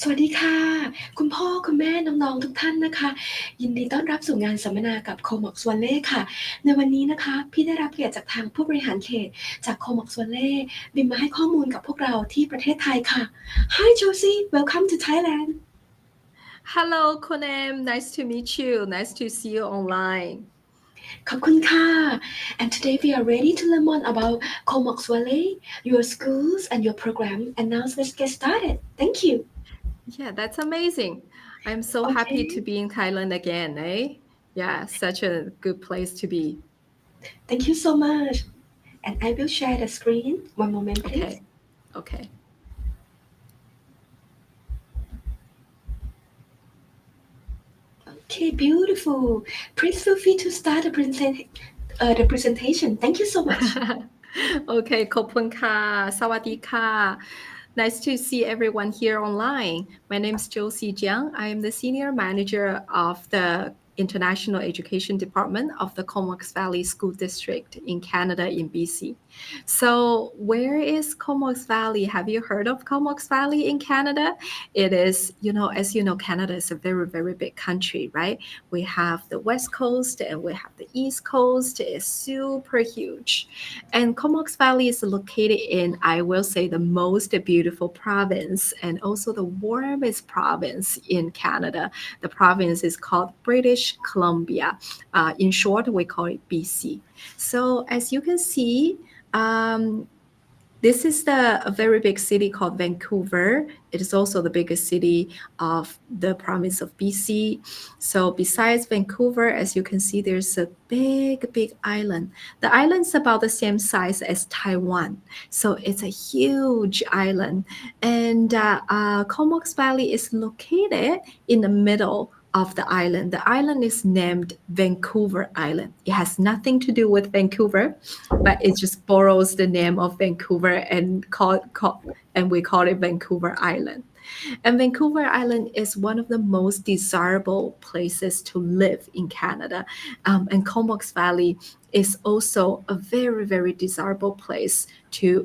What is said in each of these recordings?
สวัสดีค่ะคุณพ่อคุณแม่น้องๆทุกท่านนะคะยินดีต้อนรับสู่งานสัมมนากับ Comox Valley ค่ะในวันนี้นะคะพี่ได้รับเกียรติจากทางผู้บริหารเขตจาก Comox Valley บินมาให้ข้อมูลกับพวกเราที่ประเทศไทยค่ะ Hi Josie welcome to Thailand Hello, Konem. Nice to meet you. Nice to see you online. ขอบคุณค่ะ and today we are ready to learn more about Comox Valley your schools and your program and now let's get started thank you Yeah, that's amazing. I'm so happy to okay be in Thailand again, eh? Yeah, such a good place to be. thank you so much and I will share the screen one moment please Okay. Okay. Okay, beautiful. Please feel free to start the presentation. Thank you so much. Okay, ขอบคุณค่ะสวัสดีค่ะ Nice to see everyone here online. My name is Josie Jiang. I am the Senior Manager of the International Education Department of the Comox Valley School District in Canada in BC. So where is Comox Valley? Have you heard of Comox Valley in Canada? It is, as you know, Canada is a very, very big country, right? We have the West Coast and we have the East Coast. It's super huge. And Comox Valley is located in, I will say, the most beautiful province and also the warmest province in Canada. The province is called British Columbia. In short, we call it BC. So as you can see, this is a very big city called Vancouver. It is also the biggest city of the province of BC. So besides Vancouver, as you can see, there's a big, big island. The island's about the same size as Taiwan. So it's a huge island. And Comox Valley is located in the middle of the island. The island is named Vancouver Island. It has nothing to do with Vancouver, but it just borrows the name of Vancouver and we call it Vancouver Island. And Vancouver Island is one of the most desirable places to live in Canada. And Comox Valley is also a very, very desirable place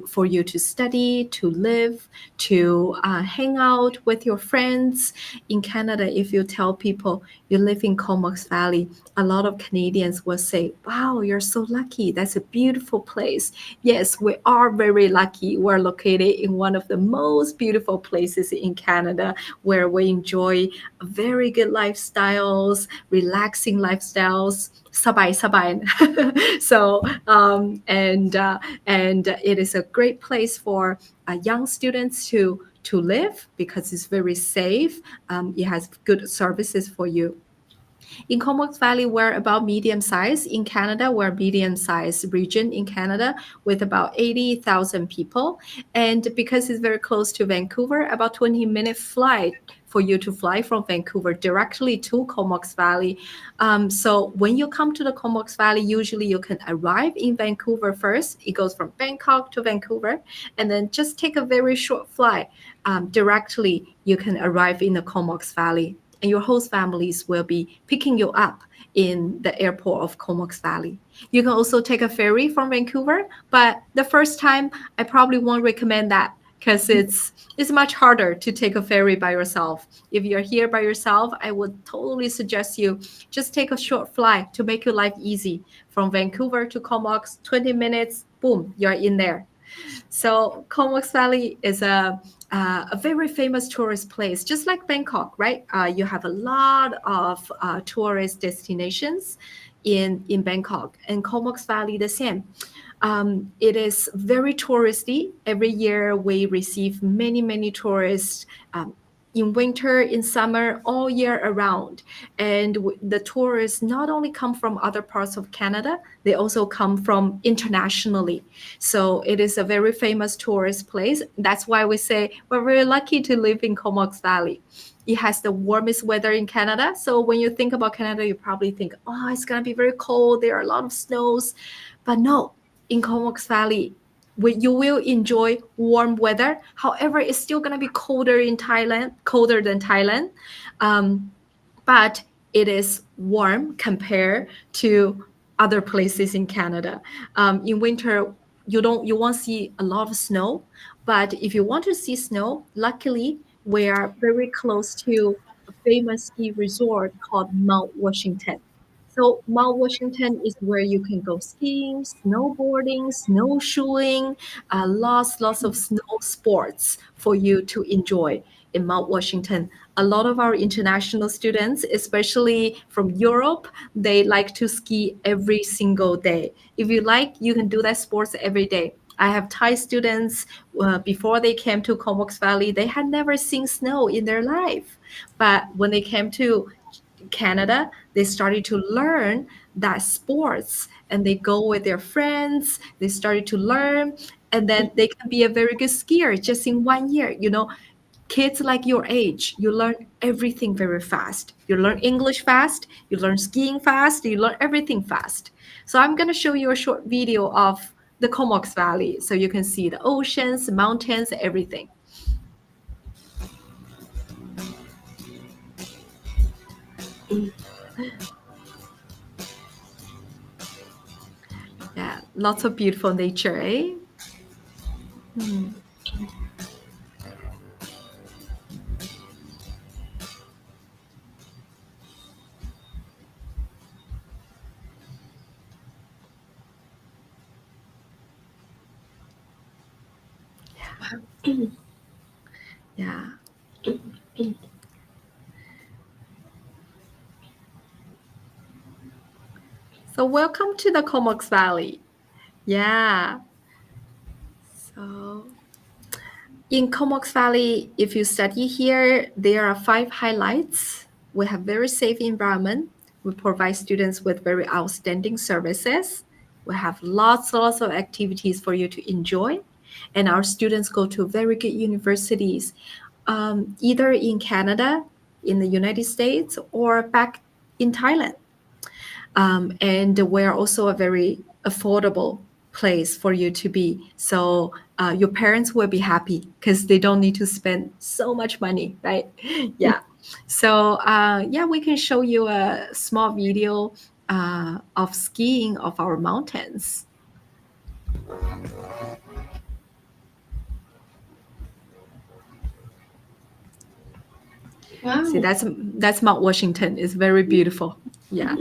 for you to study, to live, to hang out with your friends. In Canada, if you tell people you live in Comox Valley, a lot of Canadians will say, wow, you're so lucky. That's a beautiful place. Yes, we are very lucky. We're located in one of the most beautiful places in Canada where we enjoy very good lifestyles, relaxing lifestyles. สบาย so and it is a great place for young students to live because it's very safe. It has good services for you. In Comox Valley, we're about medium size. In Canada, we're a medium size region in Canada with about 80,000 people. And because it's very close to Vancouver, about 20-minute flight for you to fly from Vancouver directly to Comox Valley. So when you come to the Comox Valley, usually you can arrive in Vancouver first. It goes from Bangkok to Vancouver, and then just take a very short flight. Directly, you can arrive in the Comox Valley, and your host families will be picking you up in the airport of Comox Valley. You can also take a ferry from Vancouver, but the first time I probably won't recommend that because it's much harder to take a ferry by yourself. If you're here by yourself, I would totally suggest you just take a short flight to make your life easy. From Vancouver to Comox, 20 minutes, boom, you're in there. So Comox Valley is a very famous tourist place, just like Bangkok, right? You have a lot of tourist destinations in Bangkok, and Comox Valley the same. It is very touristy. Every year we receive many tourists. In winter, in summer, all year around. And the tourists not only come from other parts of Canada, they also come from internationally. So it is a very famous tourist place. That's why we say we're very lucky to live in Comox Valley. It has the warmest weather in Canada. So when you think about Canada, you probably think, oh, it's going to be very cold. There are a lot of snows. But no, in Comox Valley, you will enjoy warm weather. However, it's still going to be colder than Thailand. But it is warm compared to other places in Canada. In winter, you won't see a lot of snow. But if you want to see snow, luckily, we are very close to a famous ski resort called Mount Washington. So Mount Washington is where you can go skiing, snowboarding, snowshoeing, lots of snow sports for you to enjoy in Mount Washington. A lot of our international students, especially from Europe, they like to ski every single day. If you like, you can do that sports every day. I have Thai students, before they came to Comox Valley, they had never seen snow in their life. But when they came to Canada, they started to learn that sports and they go with their friends, they started to learn, and then they can be a very good skier just in 1 year. Kids like your age, you learn everything very fast. You learn English fast, you learn skiing fast, you learn everything fast. So I'm going to show you a short video of the Comox Valley so you can see the oceans, mountains, everything. Yeah, lots of beautiful nature, eh? Yeah. So welcome to the Comox Valley. Yeah. So in Comox Valley, if you study here, there are 5 highlights. We have very safe environment. We provide students with very outstanding services. We have lots of activities for you to enjoy. And our students go to very good universities, either in Canada, in the United States, or back in Thailand. And we're also a very affordable place for you to be. So your parents will be happy because they don't need to spend so much money, right? Yeah. So yeah, we can show you a small video of skiing of our mountains. Wow. See, that's Mount Washington. It's very beautiful. Yeah.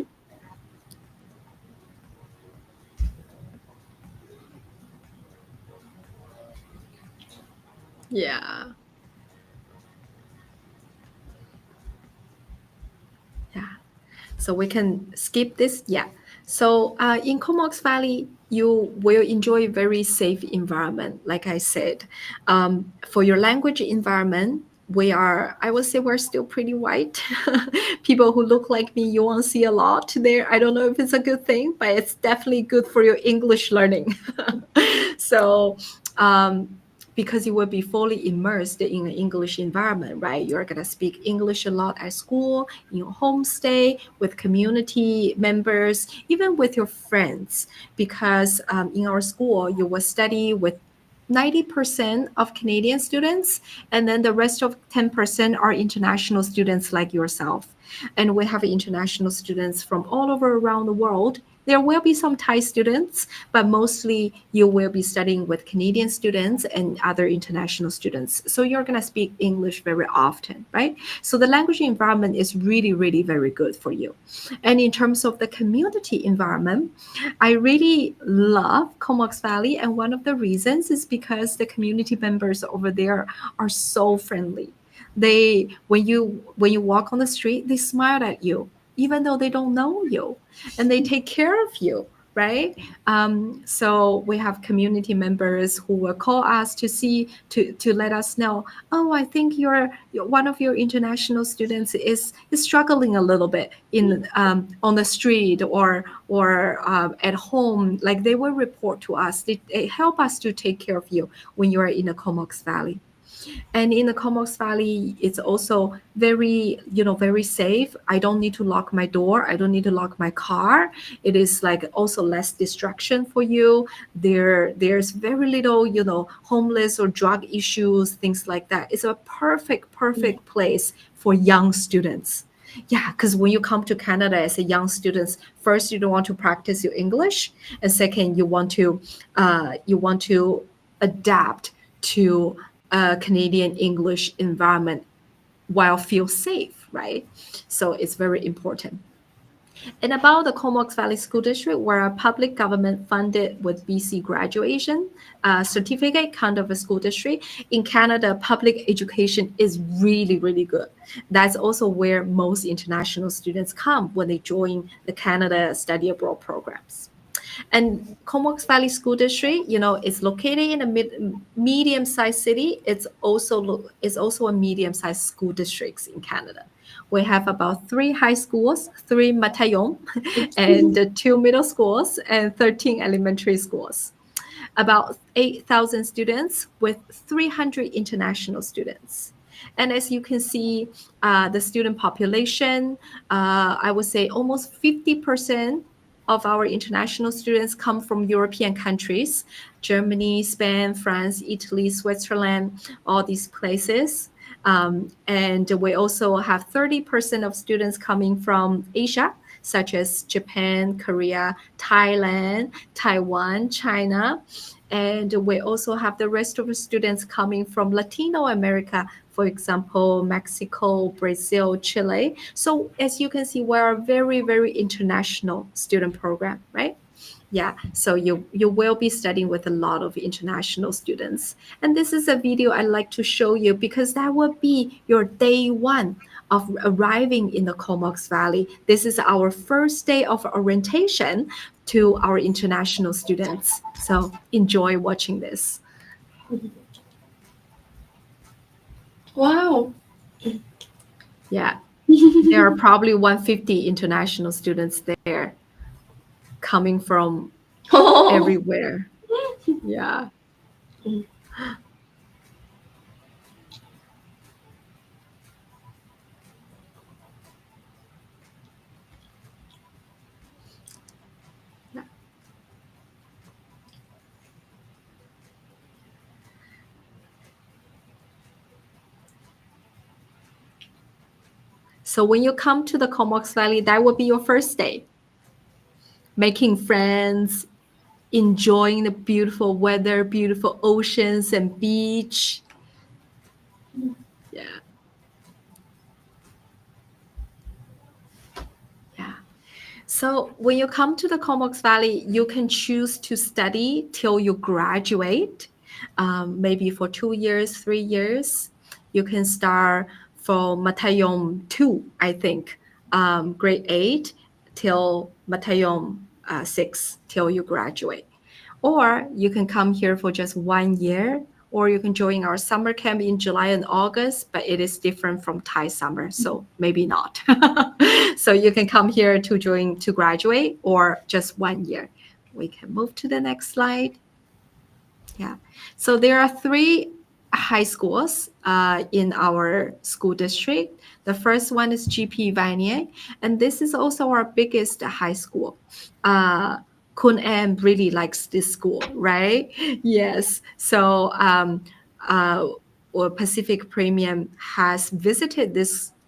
Yeah. Yeah. So we can skip this. Yeah. So in Comox Valley, you will enjoy a very safe environment, like I said. For your language environment, I would say we're still pretty white. People who look like me, you won't see a lot there. I don't know if it's a good thing, but it's definitely good for your English learning. So because you will be fully immersed in an English environment, right? You're going to speak English a lot at school, in your homestay, with community members, even with your friends. Because in our school, you will study with 90% of Canadian students, and then the rest of 10% are international students like yourself. And we have international students from all over around the world. There will be some Thai students, but mostly you will be studying with Canadian students and other international students. So you're going to speak English very often, right? So the language environment is really very good for you. And in terms of the community environment, I really love Comox Valley. And one of the reasons is because the community members over there are so friendly. When you walk on the street, they smile at you even though they don't know you, and they take care of you, right? So we have community members who will call us to let us know, oh, I think one of your international students is struggling a little bit in on the street or at home. Like, they will report to us. They help us to take care of you when you are in the Comox Valley. And in the Comox Valley, it's also very safe. I don't need to lock my door. I don't need to lock my car. It is like also less distraction for you. There's very little, homeless or drug issues, things like that. It's a perfect place for young students. Yeah, because when you come to Canada as a young student, first you don't want to practice your English, and second you want to adapt to a Canadian English environment while feel safe, right? So it's very important. And about the Comox Valley School District, we're a public government funded with BC graduation certificate kind of a school district. In Canada, public education is really, really good. That's also where most international students come when they join the Canada Study Abroad programs. And Comox Valley School District, it's located in a medium-sized city. It's also a medium-sized school districts in Canada. We have about 3 high schools, 3 matayom, and 2 middle schools, and 13 elementary schools. About 8,000 students with 300 international students. And as you can see, the student population, I would say almost 50% of our international students come from European countries, Germany, Spain, France, Italy, Switzerland, all these places. And we also have 30% of students coming from Asia, such as Japan, Korea, Thailand, Taiwan, China. And we also have the rest of the students coming from Latino America, for example, Mexico, Brazil, Chile. So as you can see, we're a very, very international student program, right? Yeah, so you will be studying with a lot of international students. And this is a video I'd like to show you because that will be your day 1 of arriving in the Comox Valley. This is our first day of orientation to our international students. So enjoy watching this. Wow. Yeah, there are probably 150 international students there coming from everywhere. Yeah. So when you come to the Comox Valley, that will be your first day. Making friends, enjoying the beautiful weather, beautiful oceans and beach. Yeah. Yeah. So when you come to the Comox Valley, you can choose to study till you graduate, maybe for 2 years, 3 years. You can start from Matayom 2, I think, grade 8 till Matayom 6 till you graduate. Or you can come here for just 1 year, or you can join our summer camp in July and August, but it is different from Thai summer, so maybe not. So you can come here to graduate or just 1 year. We can move to the next slide. Yeah. So there are 3 high schools in our school district. The first one is G.P Vanier, and this is also our biggest high school. Kun Em really likes this school, right? Yes. So Pacific Premium has visited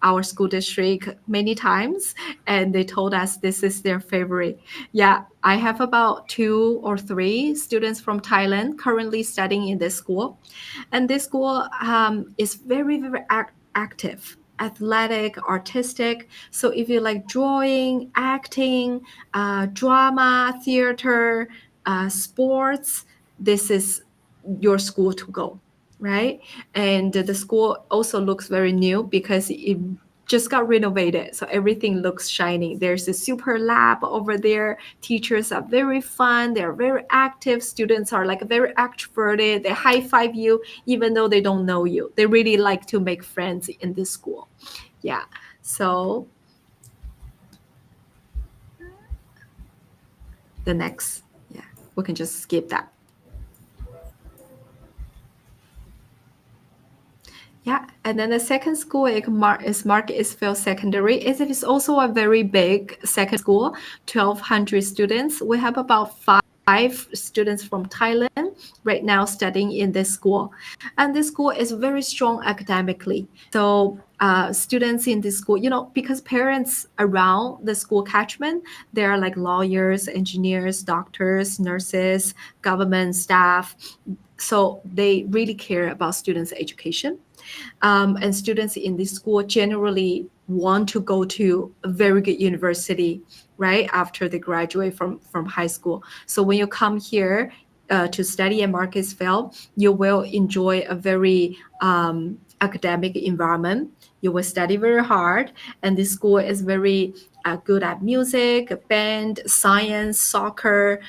our school district many times, and they told us this is their favorite. Yeah, I have about 2 or 3 students from Thailand currently studying in this school, and this school is very, very active, athletic, artistic. So if you like drawing, acting, drama, theater, sports, this is your school to go, right? And the school also looks very new because it just got renovated, so everything looks shiny. There's a super lab over there. Teachers are very fun, they're very active. Students are like very extroverted. They high five you even though they don't know you. They really like to make friends in this school. Yeah, so the next, yeah, we can just skip that. Yeah, and then the second school is Isfeld Secondary. It is also a very big second school, 1,200 students. We have about 5 5 students from Thailand right now studying in this school. And this school is very strong academically. So students in this school, because parents around the school catchment, they are like lawyers, engineers, doctors, nurses, government staff. So they really care about students' education. And students in this school generally want to go to a very good university right after they graduate from high school. So when you come here to study at Isfeld, you will enjoy a very academic environment. You will study very hard, and this school is very good at music, band, science, soccer.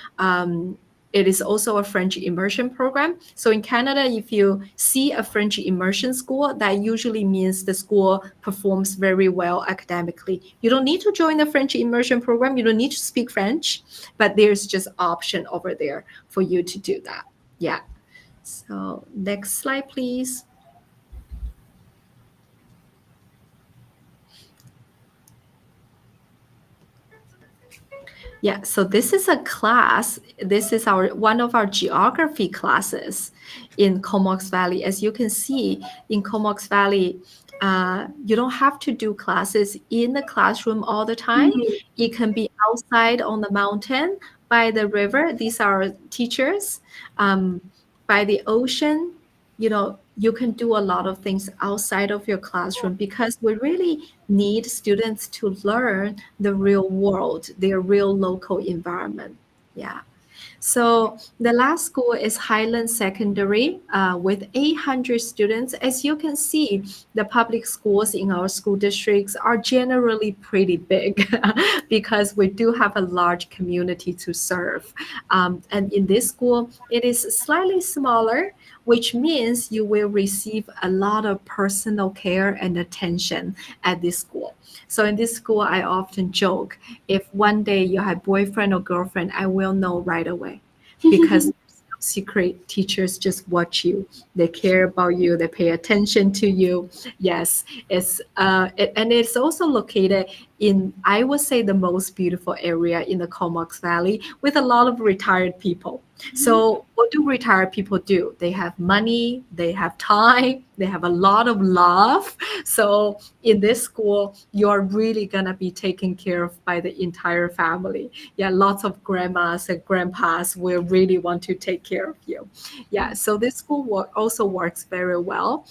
It is also a French immersion program. So in Canada, if you see a French immersion school, that usually means the school performs very well academically. You don't need to join the French immersion program. You don't need to speak French, but there's just option over there for you to do that. Yeah. So next slide, please. Yeah, so this is a class. This is one of our geography classes in Comox Valley. As you can see, in Comox Valley, you don't have to do classes in the classroom all the time. It can be outside on the mountain, by the river. These are our teachers. By the ocean, you can do a lot of things outside of your classroom because we really need students to learn the real world, their real local environment. Yeah. So the last school is Highland Secondary with 800 students. As you can see, the public schools in our school districts are generally pretty big because we do have a large community to serve. And in this school, it is slightly smaller, which means you will receive a lot of personal care and attention at this school. So in this school, I often joke, if one day you have boyfriend or girlfriend, I will know right away because secret teachers just watch you. They care about you. They pay attention to you. Yes, and it's also located in, I would say, the most beautiful area in the Comox Valley with a lot of retired people. So what do retired people do? They have money, they have time, they have a lot of love. So in this school, you're really gonna be taken care of by the entire family. Yeah, lots of grandmas and grandpas will really want to take care of you. Yeah, so this school also works very well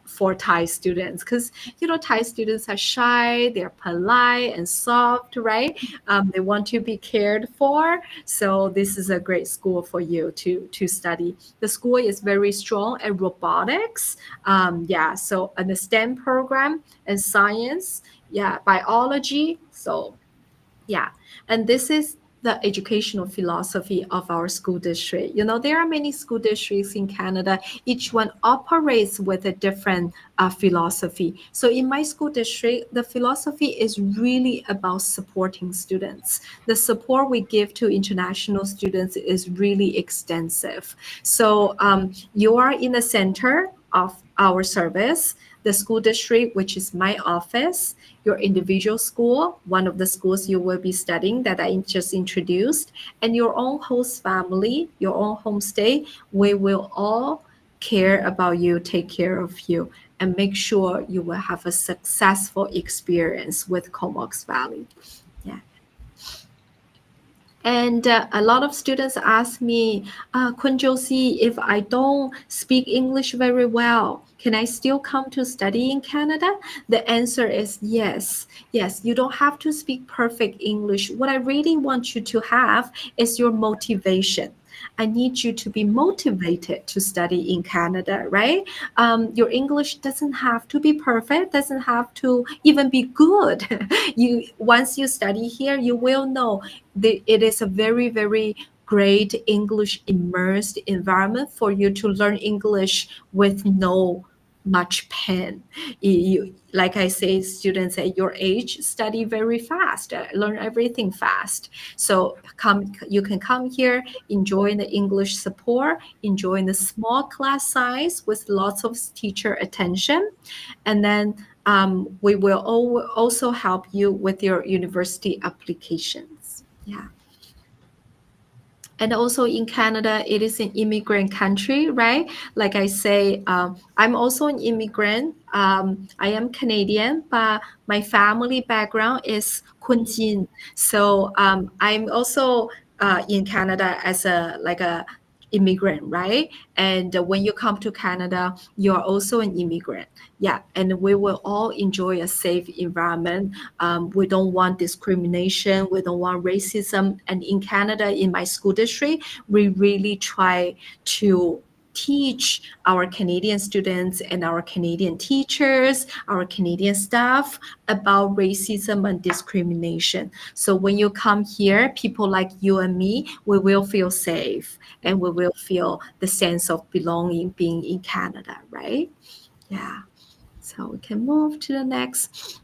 for Thai students because Thai students are shy, they're polite and soft, right? They want to be cared for. So this is a great school for you to study. The school is very strong at robotics. So in the STEM program and science, biology. So and this is the educational philosophy of our school district. There are many school districts in Canada. Each one operates with a different philosophy. So in my school district, the philosophy is really about supporting students. The support we give to international students is really extensive. So you are in the center of our service. The school district, which is my office, your individual school, one of the schools you will be studying that I just introduced, and your own host family, your own homestay, we will all care about you, take care of you, and make sure you will have a successful experience with Comox Valley. Yeah. And a lot of students ask me, Kun Josie, if I don't speak English very well, can I still come to study in Canada? The answer is yes. Yes, you don't have to speak perfect English. What I really want you to have is your motivation. I need you to be motivated to study in Canada, right? Your English doesn't have to be perfect, doesn't have to even be good. Once you study here, you will know it is a very, very great English immersed environment for you to learn English with no much pain. Like I say, students at your age study very fast, learn everything fast. So you can come here, enjoy the English support, enjoy the small class size with lots of teacher attention, and then we will also help you with your university applications. Yeah. And also in Canada, it is an immigrant country, right? Like I say, I'm also an immigrant. I am Canadian, but my family background is Kunjin. So I'm also in Canada as a immigrant, right? And when you come to Canada, you're also an immigrant. Yeah, and we will all enjoy a safe environment. We don't want discrimination. We don't want racism. And in Canada, in my school district, we really try to teach our Canadian students and our Canadian teachers, our Canadian staff about racism and discrimination. So when you come here, people like you and me, we will feel safe and we will feel the sense of belonging being in Canada, right? Yeah. So we can move to the next.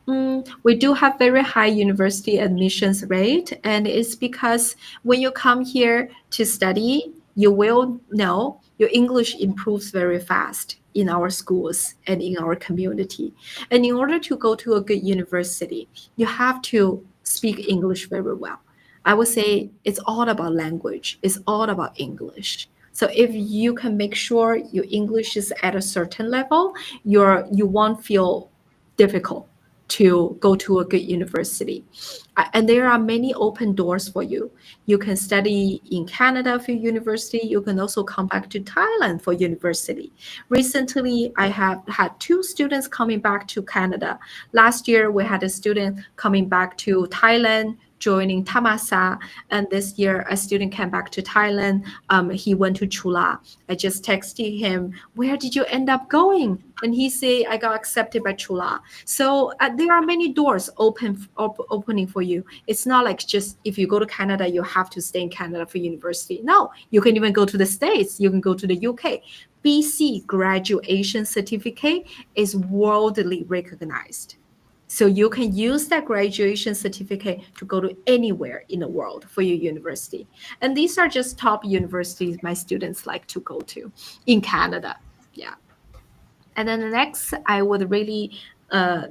We do have very high university admissions rate, and it's because when you come here to study, you will know your English improves very fast in our schools and in our community. And in order to go to a good university, you have to speak English very well. I would say it's all about language. It's all about English. So if you can make sure your English is at a certain level, you won't feel difficult to go to a good university. And there are many open doors for you. You can study in Canada for university. You can also come back to Thailand for university. Recently, I have had 2 students coming back to Canada. Last year, we had a student coming back to Thailand, joining Thammasat, and this year a student came back to Thailand. He went to Chula. I just texted him, "Where did you end up going?" And he said, "I got accepted by Chula." So there are many doors opening for you. It's not like just if you go to Canada, you have to stay in Canada for university. No, you can even go to the States. You can go to the UK. BC graduation certificate is worldly recognized. So you can use that graduation certificate to go to anywhere in the world for your university. And these are just top universities my students like to go to in Canada. Yeah. And then the next, I would really,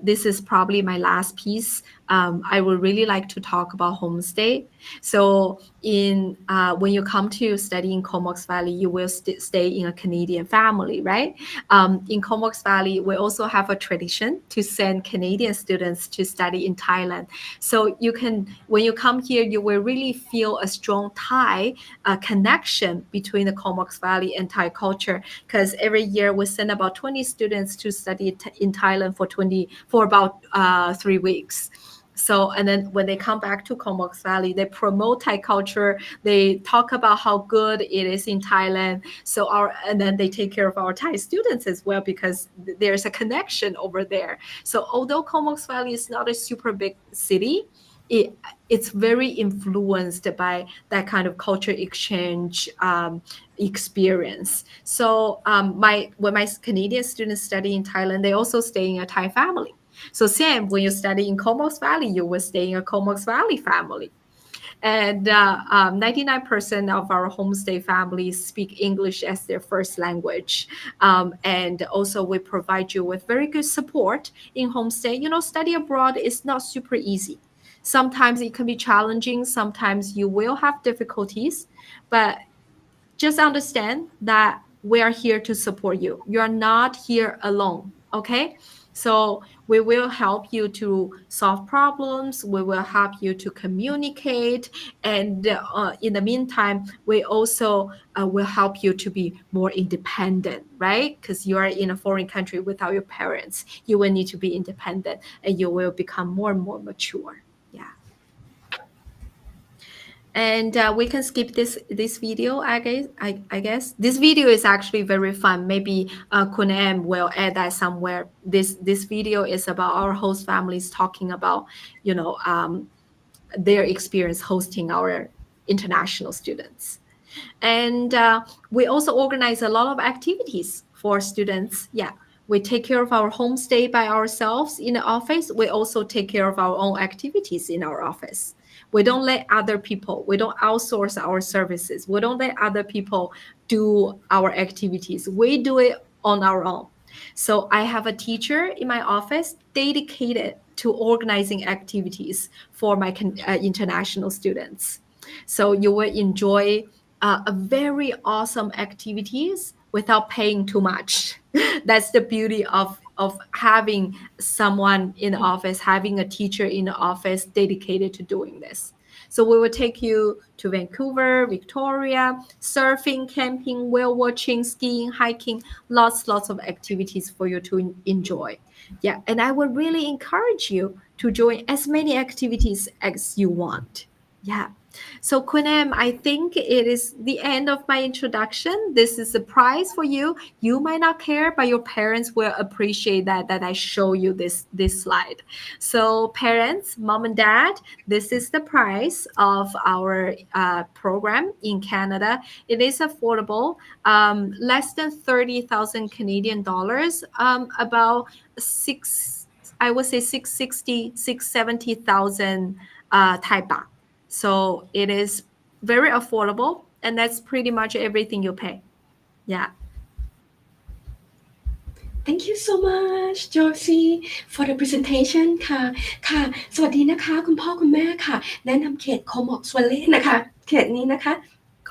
this is probably my last piece. I would really like to talk about homestay. So when you come to study in Comox Valley, you will stay in a Canadian family, right? In Comox Valley, we also have a tradition to send Canadian students to study in Thailand. So when you come here, you will really feel a strong Thai connection between the Comox Valley and Thai culture, because every year we send about 20 students to study in Thailand for about 3 weeks. So, and then when they come back to Comox Valley, they promote Thai culture. They talk about how good it is in Thailand. And then they take care of our Thai students as well, because there's a connection over there. So although Comox Valley is not a super big city, it's very influenced by that kind of culture exchange experience. So when my Canadian students study in Thailand, they also stay in a Thai family. So same, when you study in Comox Valley, you will stay in a Comox Valley family. And 99% of our homestay families speak English as their first language. And also we provide you with very good support in homestay. Study abroad is not super easy. Sometimes it can be challenging. Sometimes you will have difficulties, but just understand that we are here to support you. You are not here alone, okay? So we will help you to solve problems. We will help you to communicate. And in the meantime, we also will help you to be more independent, right? Because you are in a foreign country without your parents. You will need to be independent and you will become more and more mature. Yeah. And we can skip this video, I guess. This video is actually very fun. Maybe Kun Em will add that somewhere. This video is about our host families talking about, their experience hosting our international students. And we also organize a lot of activities for students. Yeah. We take care of our homestay by ourselves in the office. We also take care of our own activities in our office. We don't let other people, we don't outsource our services. We don't let other people do our activities. We do it on our own. So I have a teacher in my office dedicated to organizing activities for my international students. So you will enjoy a very awesome activities without paying too much. That's the beauty of having someone in the office, having a teacher in the office dedicated to doing this. So we will take you to Vancouver, Victoria, surfing, camping, whale watching, skiing, hiking, lots of activities for you to enjoy. Yeah, and I would really encourage you to join as many activities as you want. Yeah. So Kunem, I think it is the end of my introduction. This is a prize for you. You might not care, but your parents will appreciate that I show you this slide. So parents, mom and dad, this is the price of our program in Canada. It is affordable, less than 30,000 Canadian dollars, about I would say 670,000 Thai baht. So it is very affordable, and that's pretty much everything you pay. Yeah. Thank you so much, Josie, for the presentation ค่ะสวัสดีนะคะคุณพ่อคุณแม่ค่ะแนะนำเขต Comox Valley นะคะเขตนี้นะคะ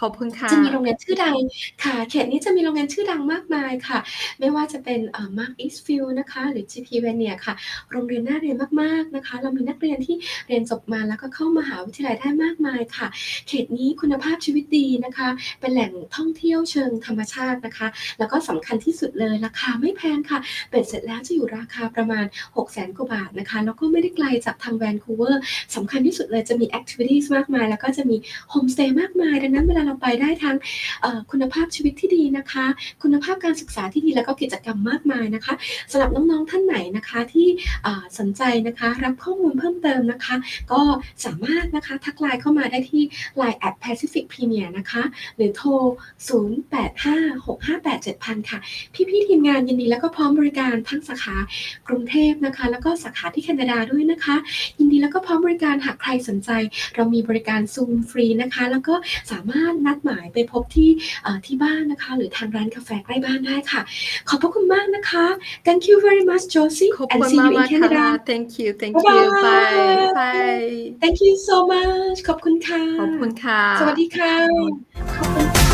ขอบคุณค่ะ จะมีโรงเรียนชื่อดังค่ะเขตนี้จะมีโรงเรียนชื่อดังมากมายค่ะไม่ว่าจะเป็นMark Isfeld นะคะหรือ G.P Vanier ค่ะโรงเรียนน่าเรียนมากๆนะคะเรามีนักเรียนที่เรียนจบมาแล้วก็เข้ามหาวิทยาลัยได้มากมายค่ะเขตนี้คุณภาพชีวิตดีนะคะเป็นแหล่งท่องเที่ยวเชิงธรรมชาตินะคะแล้วก็สำคัญที่สุดเลยราคาไม่แพงค่ะเบ็ดเสร็จแล้วจะอยู่ราคาประมาณ 600,000 กว่าบาทนะคะแล้วก็ไม่ได้ไกลจากทางแวนคูเวอร์สำคัญที่สุดเลยจะมี activities มากมายแล้วก็จะมีโฮมสเตย์มากมายดังนั้นเวลาเราไปได้ทั้งคุณภาพชีวิตที่ดีนะคะคุณภาพการศึกษาที่ดีแล้วก็กิจกรรมมากมายนะคะสำหรับน้องๆท่านไหนนะคะที่สนใจนะคะรับข้อมูลเพิ่มเติมนะคะก็สามารถนะคะทักไลน์เข้ามาได้ที่ Line @Pacific Premier นะคะหรือโทร 0856587000 ค่ะพี่ๆทีมงานยินดีแล้วก็พร้อมบริการทั้งสาขากรุงเทพนะคะแล้วก็สาขาที่แคนาดาด้วยนะคะยินดีแล้วก็พร้อมบริการหากใครสนใจเรามีบริการ Zoom ฟรีนะคะแล้วก็สามารถนัดหมายไปพบที่บ้านนะคะหรือทางร้านกาแฟใกล้บ้านได้ค่ะขอบพระคุณมากนะคะ Thank you very much Josie ขอบ and คุณ see you in มากๆ Canada ค่ะ Thank you Bye Bye bye Bye Thank you so much ขอบคุณค่ะ ขอบคุณค่ะ สวัสดีค่ะขอบคุณ